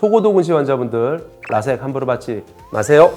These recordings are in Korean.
초고도근시 환자분들 라섹 함부로 받지 마세요.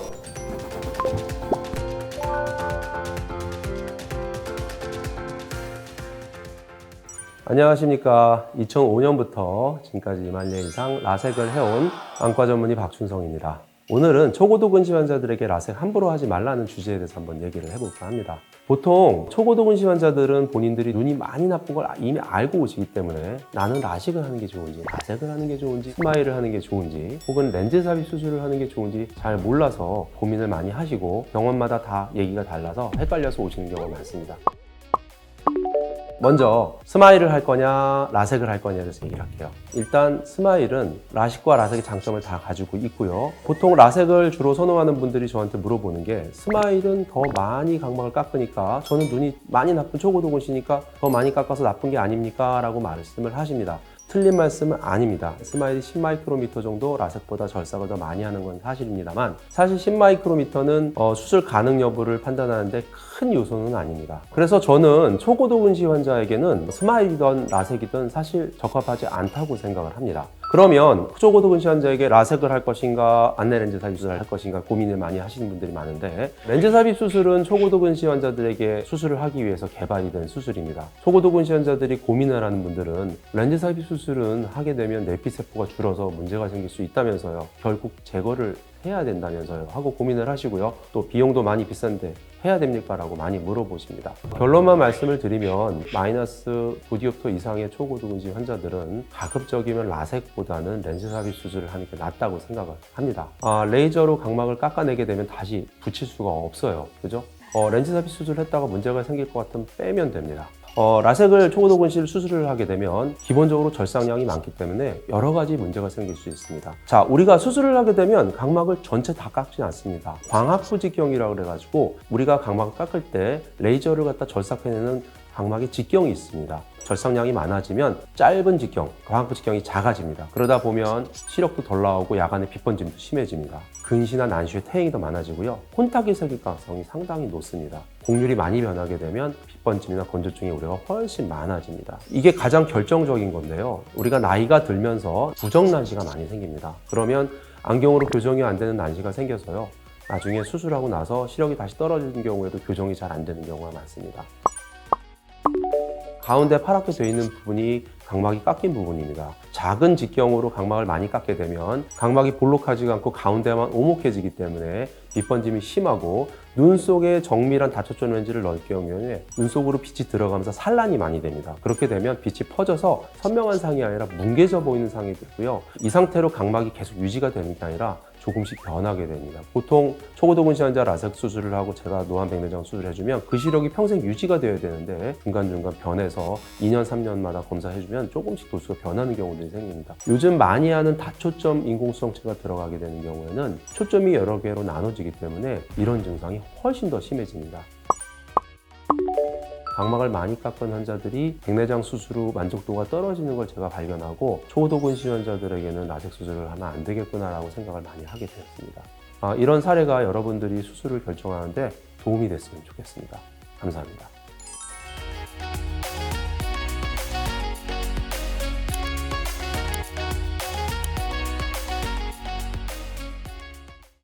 안녕하십니까. 2005년부터 지금까지 2만 년 이상 라섹을 해온 안과 전문의 박준성입니다. 오늘은 초고도근시 환자들에게 라섹 함부로 하지 말라는 주제에 대해서 한번 얘기를 해볼까 합니다. 보통 초고도근시 환자들은 본인들이 눈이 많이 나쁜 걸 이미 알고 오시기 때문에 나는 라식을 하는 게 좋은지, 라섹을 하는 게 좋은지, 스마일을 하는 게 좋은지, 혹은 렌즈 삽입 수술을 하는 게 좋은지 잘 몰라서 고민을 많이 하시고 병원마다 다 얘기가 달라서 헷갈려서 오시는 경우가 많습니다. 먼저 스마일을 할 거냐 라섹을 할 거냐에 대해서 얘기를 할게요. 일단 스마일은 라식과 라섹의 장점을 다 가지고 있고요. 보통 라섹을 주로 선호하는 분들이 저한테 물어보는 게 스마일은 더 많이 각막을 깎으니까 저는 눈이 많이 나쁜 초고도근시니까 더 많이 깎아서 나쁜 게 아닙니까? 라고 말씀을 하십니다. 틀린 말씀은 아닙니다. 스마일이 10마이크로미터 정도 라섹보다 절삭을 더 많이 하는 건 사실입니다만 사실 10마이크로미터는 수술 가능 여부를 판단하는데 큰 요소는 아닙니다. 그래서 저는 초고도근시 환자에게는 스마일이든 라섹이든 사실 적합하지 않다고 생각을 합니다. 그러면 초고도근시 환자에게 라섹을 할 것인가 안내렌즈 삽입 수술을 할 것인가 고민을 많이 하시는 분들이 많은데 렌즈 삽입 수술은 초고도근시 환자들에게 수술을 하기 위해서 개발이 된 수술입니다. 초고도근시 환자들이 고민을 하는 분들은 렌즈 삽입 수술은 하게 되면 내피세포가 줄어서 문제가 생길 수 있다면서요. 결국 제거를 해야 된다면서요 하고 고민을 하시고요. 또 비용도 많이 비싼데 해야 됩니까? 라고 많이 물어보십니다. 결론만 말씀을 드리면 마이너스 9디옵터 이상의 초고도근시 환자들은 가급적이면 라섹보다는 렌즈 삽입 수술을 하는 게 낫다고 생각을 합니다. 레이저로 각막을 깎아내게 되면 다시 붙일 수가 없어요. 그죠? 렌즈 삽입 수술을 했다가 문제가 생길 것 같으면 빼면 됩니다. 라섹을 초고도근시를 수술을 하게 되면 기본적으로 절삭량이 많기 때문에 여러 가지 문제가 생길 수 있습니다. 자, 우리가 수술을 하게 되면 각막을 전체 다 깎지 않습니다. 광학부직경이라고 그래가지고 우리가 각막을 깎을 때 레이저를 갖다 절삭해내는 각막의 직경이 있습니다. 절삭량이 많아지면 짧은 직경, 광학부 직경이 작아집니다. 그러다 보면 시력도 덜 나오고 야간에 빛번짐도 심해집니다. 근시나 난시에 퇴행이 더 많아지고요. 콘탁이 생길 가능성이 상당히 높습니다. 곡률이 많이 변하게 되면 빛번짐이나 건조증의 우려가 훨씬 많아집니다. 이게 가장 결정적인 건데요. 우리가 나이가 들면서 부정 난시가 많이 생깁니다. 그러면 안경으로 교정이 안 되는 난시가 생겨서요. 나중에 수술하고 나서 시력이 다시 떨어지는 경우에도 교정이 잘 안 되는 경우가 많습니다. 가운데 파랗게 되어 있는 부분이 각막이 깎인 부분입니다. 작은 직경으로 각막을 많이 깎게 되면 각막이 볼록하지가 않고 가운데만 오목해지기 때문에 빛번짐이 심하고 눈 속에 정밀한 다초점 렌즈를 넣을 경우에 눈 속으로 빛이 들어가면서 산란이 많이 됩니다. 그렇게 되면 빛이 퍼져서 선명한 상이 아니라 뭉개져 보이는 상이 되고요. 이 상태로 각막이 계속 유지가 되는 게 아니라 조금씩 변하게 됩니다. 보통 초고도근시 환자 라섹 수술을 하고 제가 노안 백내장 수술을 해주면 그 시력이 평생 유지가 되어야 되는데 중간중간 변해서 2년, 3년마다 검사해주면 조금씩 도수가 변하는 경우들이 생깁니다. 요즘 많이 하는 다초점 인공수정체가 들어가게 되는 경우에는 초점이 여러 개로 나눠지기 때문에 이런 증상이 훨씬 더 심해집니다. 각막을 많이 깎은 환자들이 백내장 수술 후 만족도가 떨어지는 걸 제가 발견하고 초고도근시 환자들에게는 라섹 수술을 하면 안 되겠구나라고 생각을 많이 하게 되었습니다. 이런 사례가 여러분들이 수술을 결정하는데 도움이 됐으면 좋겠습니다. 감사합니다.